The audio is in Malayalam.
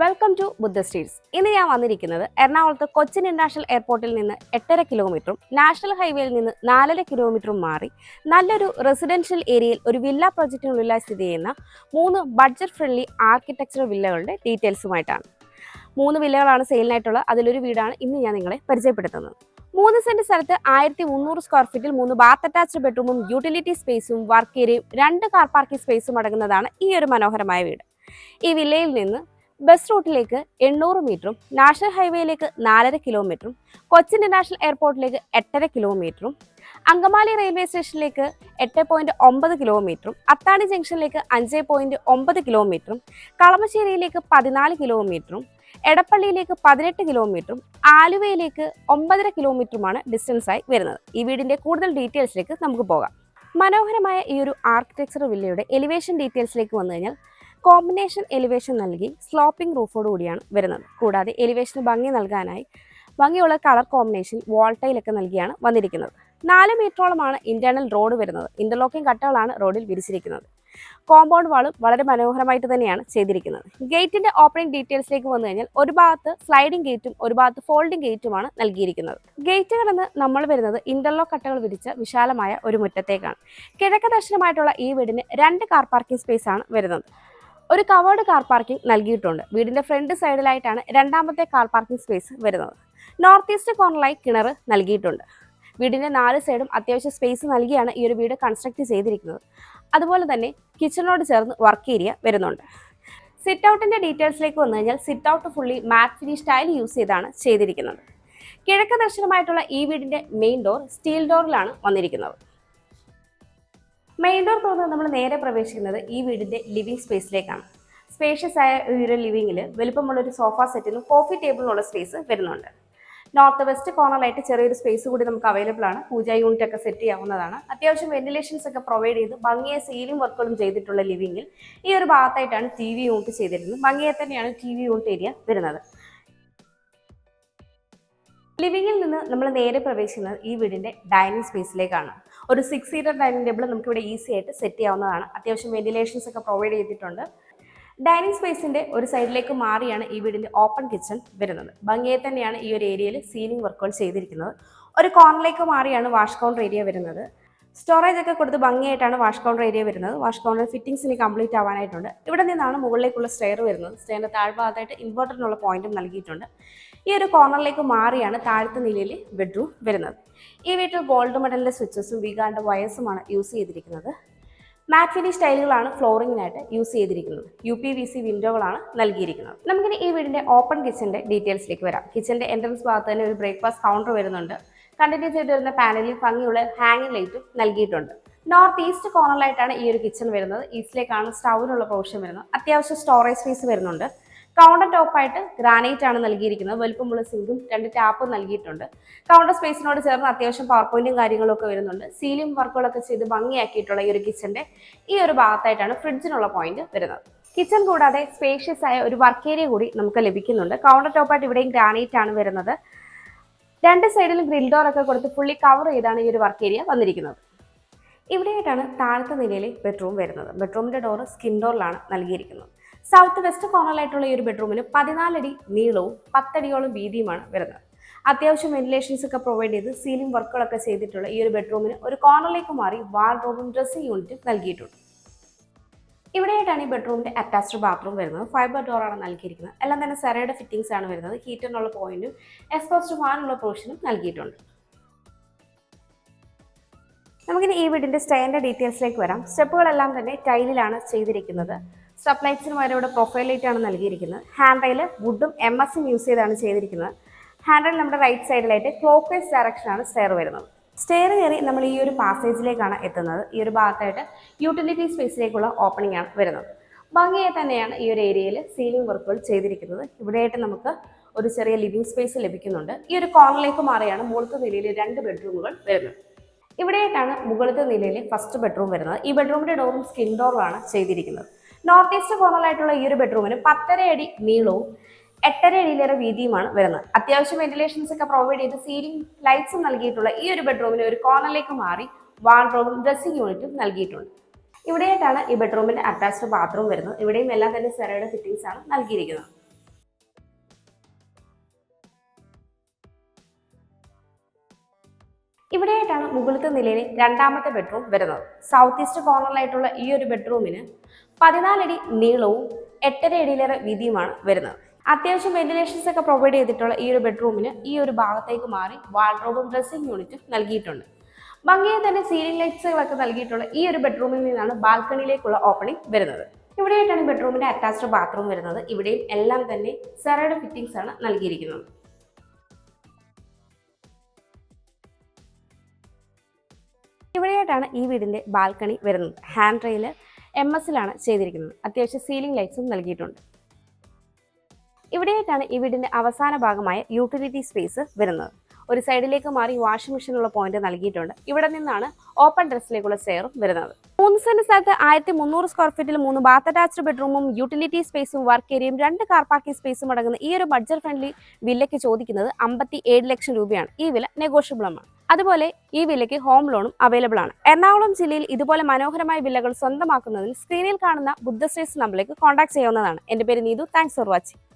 Welcome to Buddha streets. ഇന്ന് ഞാൻ വന്നിരിക്കുന്നത് എറണാകുളത്ത് കൊച്ചിൻ ഇന്റർനാഷണൽ എയർപോർട്ടിൽ നിന്ന് 8.5 കിലോമീറ്ററും നാഷണൽ ഹൈവേയിൽ നിന്ന് 4.5 കിലോമീറ്ററും മാറി നല്ലൊരു റെസിഡൻഷ്യൽ ഏരിയയിൽ ഒരു വില്ല പ്രൊജക്റ്റിനുള്ളിലായി സ്ഥിതി ചെയ്യുന്ന 3 ബഡ്ജറ്റ് ഫ്രണ്ട്ലി ആർക്കിടെക്ചർ വില്ലകളുടെ ഡീറ്റെയിൽസുമായിട്ടാണ്. 3 വില്ലകളാണ് സെയിലിനായിട്ടുള്ളത്. അതിലൊരു വീടാണ് ഇന്ന് ഞാൻ നിങ്ങളെ പരിചയപ്പെടുത്തുന്നത്. 3 സെന്റ് സ്ഥലത്ത് 1300 സ്ക്വയർ ഫീറ്റിൽ 3 ബാത്ത് അറ്റാച്ച്ഡ് ബെഡ്റൂമും യൂട്ടിലിറ്റി സ്പേസും വർക്ക് ഏരിയയും 2 കാർ പാർക്കിംഗ് സ്പേസും അടങ്ങുന്നതാണ് ഈ ഒരു മനോഹരമായ വീട്. ഈ വില്ലയിൽ നിന്ന് ബസ് റൂട്ടിലേക്ക് 800 മീറ്ററും നാഷണൽ ഹൈവേയിലേക്ക് 4.5 കിലോമീറ്ററും കൊച്ചിൻ ഇന്റർനാഷണൽ എയർപോർട്ടിലേക്ക് 8.5 കിലോമീറ്ററും അങ്കമാലി റെയിൽവേ സ്റ്റേഷനിലേക്ക് 8.9 കിലോമീറ്ററും അത്താണി ജംഗ്ഷനിലേക്ക് 5.9 കിലോമീറ്ററും കളമശ്ശേരിയിലേക്ക് 14 കിലോമീറ്ററും എടപ്പള്ളിയിലേക്ക് 18 കിലോമീറ്ററും ആലുവയിലേക്ക് 9.5 കിലോമീറ്ററുമാണ് ഡിസ്റ്റൻസായി വരുന്നത്. ഈ വീടിന്റെ കൂടുതൽ ഡീറ്റെയിൽസിലേക്ക് നമുക്ക് പോകാം. മനോഹരമായ ഈ ഒരു ആർക്കിടെക്ചർ വില്ലയുടെ എലിവേഷൻ ഡീറ്റെയിൽസിലേക്ക് വന്നു കഴിഞ്ഞാൽ കോമ്പിനേഷൻ എലിവേഷൻ നൽകി സ്ലോപ്പിംഗ് റൂഫോട് കൂടിയാണ് വരുന്നത്. കൂടാതെ എലിവേഷന് ഭംഗി നൽകാനായി ഭംഗിയുള്ള കളർ കോമ്പിനേഷൻ വോൾട്ടൈലൊക്കെ നൽകിയാണ് വന്നിരിക്കുന്നത്. 4 മീറ്ററോളമാണ് ഇന്റേണൽ റോഡ് വരുന്നത്. ഇന്റർലോക്കിംഗ് കട്ടകളാണ് റോഡിൽ വിരിച്ചിരിക്കുന്നത്. കോമ്പൗണ്ട് വാളും വളരെ മനോഹരമായിട്ട് തന്നെയാണ് ചെയ്തിരിക്കുന്നത്. ഗേറ്റിന്റെ ഓപ്പണിംഗ് ഡീറ്റെയിൽസിലേക്ക് വന്നു കഴിഞ്ഞാൽ ഒരു ഭാഗത്ത് സ്ലൈഡിംഗ് ഗേറ്റും ഒരു ഭാഗത്ത് ഫോൾഡിംഗ് ഗേറ്റുമാണ് നൽകിയിരിക്കുന്നത്. ഗേറ്റ് കടന്ന് നമ്മൾ വരുന്നത് ഇന്റർലോക്ക് കട്ടകൾ വിരിച്ച വിശാലമായ ഒരു മുറ്റത്തേക്കാണ്. കിഴക്ക് ദർശനമായിട്ടുള്ള ഈ വീടിന് 2 കാർ പാർക്കിംഗ് സ്പേസ് ആണ് വരുന്നത്. ഒരു കവേർഡ് കാർ പാർക്കിംഗ് നൽകിയിട്ടുണ്ട്. വീടിന്റെ ഫ്രണ്ട് സൈഡിലായിട്ടാണ് രണ്ടാമത്തെ കാർ പാർക്കിംഗ് സ്പേസ് വരുന്നത്. നോർത്ത് ഈസ്റ്റ് കോർണറായി കിണർ നൽകിയിട്ടുണ്ട്. വീടിന്റെ 4 സൈഡും അത്യാവശ്യം സ്പേസ് നൽകിയാണ് ഈ ഒരു വീട് കൺസ്ട്രക്ട് ചെയ്തിരിക്കുന്നത്. അതുപോലെ തന്നെ കിച്ചണിനോട് ചേർന്ന് വർക്ക് ഏരിയ വരുന്നുണ്ട്. സിറ്റ് ഔട്ടിന്റെ ഡീറ്റെയിൽസിലേക്ക് വന്നു കഴിഞ്ഞാൽ സിറ്റ് ഔട്ട് ഫുള്ളി മാറ്റ് ഫിനിഷ് ടൈൽ യൂസ് ചെയ്താണ് ചെയ്തിരിക്കുന്നത്. കിഴക്ക് ദർശനമായിട്ടുള്ള ഈ വീടിന്റെ മെയിൻ ഡോർ സ്റ്റീൽ ഡോറിലാണ് വന്നിരിക്കുന്നത്. മെയിൻ ഡോർ തുറന്ന് നമ്മൾ നേരെ പ്രവേശിക്കുന്നത് ഈ വീടിന്റെ ലിവിംഗ് സ്പേസിലേക്കാണ്. സ്പേഷ്യസ് ആയ ഈ ഒരു ലിവിംഗിൽ വലുപ്പമുള്ള ഒരു സോഫ സെറ്റിനും കോഫി ടേബിളിനുള്ള സ്പേസ് വരുന്നുണ്ട്. നോർത്ത് വെസ്റ്റ് കോർണറായിട്ട് ചെറിയൊരു സ്പേസ് കൂടി നമുക്ക് അവൈലബിൾ ആണ്. പൂജ യൂണിറ്റ് ഒക്കെ സെറ്റ് ചെയ്യാവുന്നതാണ്. അത്യാവശ്യം വെന്റിലേഷൻസ് ഒക്കെ പ്രൊവൈഡ് ചെയ്ത് ഭംഗിയെ സീലിംഗ് വർക്കുകളും ചെയ്തിട്ടുള്ള ലിവിംഗിൽ ഈ ഒരു ഭാഗത്തായിട്ടാണ് ടി വി യൂണിറ്റ് ചെയ്തിരുന്നത്. ഭംഗിയെ തന്നെയാണ് ടി വി യൂണിറ്റ് ഏരിയ വരുന്നത്. ലിവിംഗിൽ നിന്ന് നമ്മൾ നേരെ പ്രവേശിക്കുന്നത് ഈ വീടിന്റെ ഡൈനിങ് സ്പേസിലേക്കാണ്. ഒരു 6 സീറ്റർ ഡൈനിങ് ടേബിൾ നമുക്കിവിടെ ഈസി ആയിട്ട് സെറ്റ് ചെയ്യാവുന്നതാണ്. അത്യാവശ്യം വെന്റിലേഷൻസ് ഒക്കെ പ്രൊവൈഡ് ചെയ്തിട്ടുണ്ട്. ഡൈനിങ് സ്പേസിന്റെ ഒരു സൈഡിലേക്ക് മാറിയാണ് ഈ വീടിന്റെ ഓപ്പൺ കിച്ചൺ വരുന്നത്. ഭംഗിയെ തന്നെയാണ് ഈ ഒരു ഏരിയയിൽ സീലിംഗ് വർക്കുകൾ ചെയ്തിരിക്കുന്നത്. ഒരു കോർണറിലേക്ക് മാറിയാണ് വാഷ് കൗണ്ടർ ഏരിയ വരുന്നത്. സ്റ്റോറേജ് ഒക്കെ കൊടുത്ത് ഭംഗിയായിട്ടാണ് വാഷ് കൗണ്ടർ ഏരിയ വരുന്നത്. വാഷ് കൗണ്ടർ ഫിറ്റിംഗ്സിന് കംപ്ലീറ്റ് ആവാനായിട്ടുണ്ട്. ഇവിടെ നിന്നാണ് മുകളിലേക്കുള്ള സ്റ്റെയർ വരുന്നത്. സ്റ്റെയറിന്റെ താഴ്ഭാഗത്തായിട്ട് ഇൻവെർട്ടറിനുള്ള പോയിന്റും നൽകിയിട്ടുണ്ട്. ഈ ഒരു കോർണറിലേക്ക് മാറിയാണ് താഴത്തെ നിലയിൽ ബെഡ്റൂം വരുന്നത്. ഈ വീട്ടിൽ ഗോൾഡ് മെഡലിന്റെ സ്വിച്ചസും വിഗാന്റെ വയസ്സുമാണ് യൂസ് ചെയ്തിരിക്കുന്നത്. മാറ്റ് ഫിനിഷ് ടൈലുകളാണ് ഫ്ലോറിങ്ങിനായിട്ട് യൂസ് ചെയ്തിരിക്കുന്നത്. UPVC വിൻഡോകളാണ് നൽകിയിരിക്കുന്നത്. നമുക്കിനി ഈ വീടിന്റെ ഓപ്പൺ കിച്ചന്റെ ഡീറ്റെയിൽസിലേക്ക് വരാം. കിച്ചന്റെ എൻട്രൻസ് ഭാഗത്ത് തന്നെ ഒരു ബ്രേക്ക്ഫാസ്റ്റ് കൗണ്ടർ വരുന്നുണ്ട്. കണ്ടിന്യൂ ചെയ്ത് വരുന്ന പാനലിൽ ഭംഗിയുള്ള ഹാങ്ങിങ് ലൈറ്റും നൽകിയിട്ടുണ്ട്. നോർത്ത് ഈസ്റ്റ് കോർണറിലായിട്ടാണ് ഈ ഒരു കിച്ചൺ വരുന്നത്. ഈസ്റ്റിലേക്കാണ് സ്റ്റൗവിനുള്ള പ്രൊവിഷൻ വരുന്നത്. അത്യാവശ്യം സ്റ്റോറേജ് സ്പേസ് വരുന്നുണ്ട്. കൗണ്ടർ ടോപ്പായിട്ട് ഗ്രാനൈറ്റ് ആണ് നൽകിയിരിക്കുന്നത്. വലുപ്പമുള്ള സിങ്കും 2 ടാപ്പും നൽകിയിട്ടുണ്ട്. കൗണ്ടർ സ്പേസിനോട് ചേർന്ന് അത്യാവശ്യം പവർ പോയിന്റും കാര്യങ്ങളും ഒക്കെ വരുന്നുണ്ട്. സീലിംഗ് വർക്കുകളൊക്കെ ചെയ്ത് ഭംഗിയാക്കിയിട്ടുള്ള ഈ ഒരു കിച്ചന്റെ ഈ ഒരു ഭാഗത്തായിട്ടാണ് ഫ്രിഡ്ജിനുള്ള പോയിന്റ് വരുന്നത്. കിച്ചൺ കൂടാതെ സ്പേഷ്യസ് ആയ ഒരു വർക്ക് ഏരിയ കൂടി നമുക്ക് ലഭിക്കുന്നുണ്ട്. കൗണ്ടർ ടോപ്പായിട്ട് ഇവിടെയും ഗ്രാനൈറ്റ് ആണ് വരുന്നത്. 2 സൈഡിലും ഗ്രിൽ ഡോർ ഒക്കെ കൊടുത്ത് ഫുള്ളി കവർ ചെയ്താണ് ഈ ഒരു വർക്ക് ഏരിയ വന്നിരിക്കുന്നത്. ഇവിടെയായിട്ടാണ് താഴത്തെ നിലയിലെ ബെഡ്റൂം വരുന്നത്. ബെഡ്റൂമിന്റെ ഡോർ സ്കിൻ ഡോറിലാണ് നൽകിയിരിക്കുന്നത്. സൗത്ത് വെസ്റ്റ് കോർണറിലായിട്ടുള്ള ഈ ഒരു ബെഡ്റൂമിന് 14 അടി നീളവും 10 അടിയോളം വീതിയുമാണ് വരുന്നത്. അത്യാവശ്യം വെന്റിലേഷൻസ് ഒക്കെ പ്രൊവൈഡ് ചെയ്ത് സീലിംഗ് വർക്കുകളൊക്കെ ചെയ്തിട്ടുള്ള ഈ ഒരു ബെഡ്റൂമിന് ഒരു കോർണറിലേക്ക് മാറി വാർഡ്രോബും ഡ്രസ്സിംഗ് യൂണിറ്റും നൽകിയിട്ടുണ്ട്. ഇവിടെയായിട്ടാണ് ഈ ബെഡ്റൂമിന്റെ അറ്റാച്ച്ഡ് ബാത്റൂം വരുന്നത്. ഫൈബർ ഡോറാണ് നൽകിയിരിക്കുന്നത്. എല്ലാം തന്നെ സെറയുടെ ഫിറ്റിംഗ്സ് ആണ് വരുന്നത്. ഹീറ്ററിനുള്ള പോയിന്റും എക്സ്പോസ്റ്റ് ഫാനുള്ള പ്രൊവിഷനും നൽകിയിട്ടുണ്ട്. നമുക്കിനി ഈ വീടിന്റെ സ്റ്റെയറിന്റെ ഡീറ്റെയിൽസിലേക്ക് വരാം. സ്റ്റെപ്പുകളെല്ലാം തന്നെ ടൈലിലാണ് ചെയ്തിരിക്കുന്നത്. സ്റ്റെപ്പ് ലൈറ്റ്സിന് വരെ ഇവിടെ പ്രൊഫൈൽ ലൈറ്റ് ആണ് നൽകിയിരിക്കുന്നത്. ഹാൻഡ് റെയിൽ വുഡും MSും യൂസ് ചെയ്താണ് ചെയ്തിരിക്കുന്നത്. ഹാൻഡ് റെയിൽ നമ്മുടെ റൈറ്റ് സൈഡിലായിട്ട് ക്ലോക്ക് വൈസ് ഡയറക്ഷനാണ് സ്റ്റെയർ വരുന്നത്. സ്റ്റെയർ കയറി നമ്മൾ ഈ ഒരു പാസേജിലേക്കാണ് എത്തുന്നത്. ഈ ഒരു ഭാഗത്തായിട്ട് യൂട്ടിലിറ്റി സ്പേസിലേക്കുള്ള ഓപ്പണിംഗ് ആണ് വരുന്നത്. ഭംഗിയായി തന്നെയാണ് ഈ ഒരു ഏരിയയിൽ സീലിംഗ് വർക്കുകൾ ചെയ്തിരിക്കുന്നത്. ഇവിടെയായിട്ട് നമുക്ക് ഒരു ചെറിയ ലിവിംഗ് സ്പേസ് ലഭിക്കുന്നുണ്ട്. ഈ ഒരു കോർണറിലേക്ക് മാറിയാണ് മുകളിലത്തെ നിലയിൽ 2 ബെഡ്റൂമുകൾ വരുന്നത്. ഇവിടെയായിട്ടാണ് മുകളിലത്തെ നിലയിൽ ഫസ്റ്റ് ബെഡ്റൂം വരുന്നത്. ഈ ബെഡ്റൂമിന്റെ ഡോറും സ്കിൻ ഡോറിലാണ് ചെയ്തിരിക്കുന്നത്. നോർത്ത് ഈസ്റ്റ് കോർണറിലായിട്ടുള്ള ഈ ഒരു ബെഡ്റൂമിന് 10.5 അടി നീളവും 8.5 അടിയിലേറെ വീതിയുമാണ് വരുന്നത്. അത്യാവശ്യം വെന്റിലേഷൻസ് ഒക്കെ പ്രൊവൈഡ് ചെയ്ത് സീലിംഗ് ലൈറ്റ്സും നൽകിയിട്ടുള്ള ഈ ഒരു ബെഡ്റൂമിന് ഒരു കോർണറിലേക്ക് മാറി വാർഡ്രോബും ഡ്രസ്സിംഗ് യൂണിറ്റും നൽകിയിട്ടുണ്ട്. ഇവിടെയായിട്ടാണ് ഈ ബെഡ്റൂമിന്റെ അറ്റാച്ച്ഡ് ബാത്റൂം വരുന്നത്. ഇവിടെയും എല്ലാം തന്നെ സെറയുടെ ഫിറ്റിംഗ്സ് ആണ് നൽകിയിരിക്കുന്നത്. ഇവിടെയായിട്ടാണ് മുകളിലത്തെ നിലയിലെ രണ്ടാമത്തെ ബെഡ്റൂം വരുന്നത്. സൗത്ത് ഈസ്റ്റ് കോർണറിലായിട്ടുള്ള ഈ ഒരു ബെഡ്റൂമിന് 14 അടി നീളവും 8.5 അടിയിലേറെ വീതിയുമാണ് വരുന്നത്. അത്യാവശ്യം വെന്റിലേഷൻസ് ഒക്കെ പ്രൊവൈഡ് ചെയ്തിട്ടുള്ള ഈ ഒരു ബെഡ്റൂമിന് ഈ ഒരു ഭാഗത്തേക്ക് മാറി വാർഡ്രോബും ഡ്രസ്സിംഗ് യൂണിറ്റും നൽകിയിട്ടുണ്ട്. ഭംഗിയായി തന്നെ സീലിംഗ് ലൈറ്റ്സുകളൊക്കെ നൽകിയിട്ടുള്ള ഈ ഒരു ബെഡ്റൂമിൽ നിന്നാണ് ബാൽക്കണിയിലേക്കുള്ള ഓപ്പണിംഗ് വരുന്നത്. ഇവിടെയായിട്ടാണ് ബെഡ്റൂമിന്റെ അറ്റാച്ച്ഡ് ബാത്റൂം വരുന്നത്. ഇവിടെയും എല്ലാം തന്നെ സെറയുടെ ഫിറ്റിംഗ്സ് ആണ് നൽകിയിരിക്കുന്നത്. ഇവിടെയായിട്ടാണ് ഈ വീടിന്റെ ബാൽക്കണി വരുന്നത്. ഹാൻഡ് റെയില് MS-ലാണ് ചെയ്തിരിക്കുന്നത്. അത്യാവശ്യം സീലിംഗ് ലൈറ്റ്സും നൽകിയിട്ടുണ്ട്. ഇവിടെയായിട്ടാണ് ഈ വീടിന്റെ അവസാന ഭാഗമായ യൂട്ടിലിറ്റി സ്പേസ് വരുന്നത്. ഒരു സൈഡിലേക്ക് മാറി വാഷിംഗ് മെഷീനുള്ള പോയിന്റ് നൽകിയിട്ടുണ്ട്. ഇവിടെ നിന്നാണ് ഓപ്പൺ ഡ്രസ്സിലേക്കുള്ള സ്റ്റെയറും വരുന്നത്. 3 സെന്റ് സ്ഥലത്ത് 1300 സ്ക്വയർ ഫീറ്റിൽ 3 ബാത്ത് അറ്റാച്ച്ഡ് ബെഡ്റൂമും യൂട്ടിലിറ്റി സ്പേസും വർക്ക് ഏരിയയും 2 കാർ പാർക്കിംഗ് സ്പേസും അടങ്ങുന്ന ഈ ഒരു ബഡ്ജറ്റ് ഫ്രണ്ട്ലി വില്ലയ്ക്ക് ചോദിക്കുന്നത് 57 ലക്ഷം രൂപയാണ്. ഈ വില നെഗോഷ്യബിളുമാണ്. അതുപോലെ ഈ വില്ലയ്ക്ക് ഹോം ലോണും അവൈലബിൾ ആണ്. എറണാകുളം ജില്ലയിൽ ഇതുപോലെ മനോഹരമായ വില്ലകൾ സ്വന്തമാക്കുന്നതിന് സ്ക്രീനിൽ കാണുന്ന ബുദ്ധശ്രീസ് നമ്പറിലേക്ക് കോൺടാക്ട് ചെയ്യാവുന്നതാണ്. എൻ്റെ പേര് നീതു. Thanks for watching.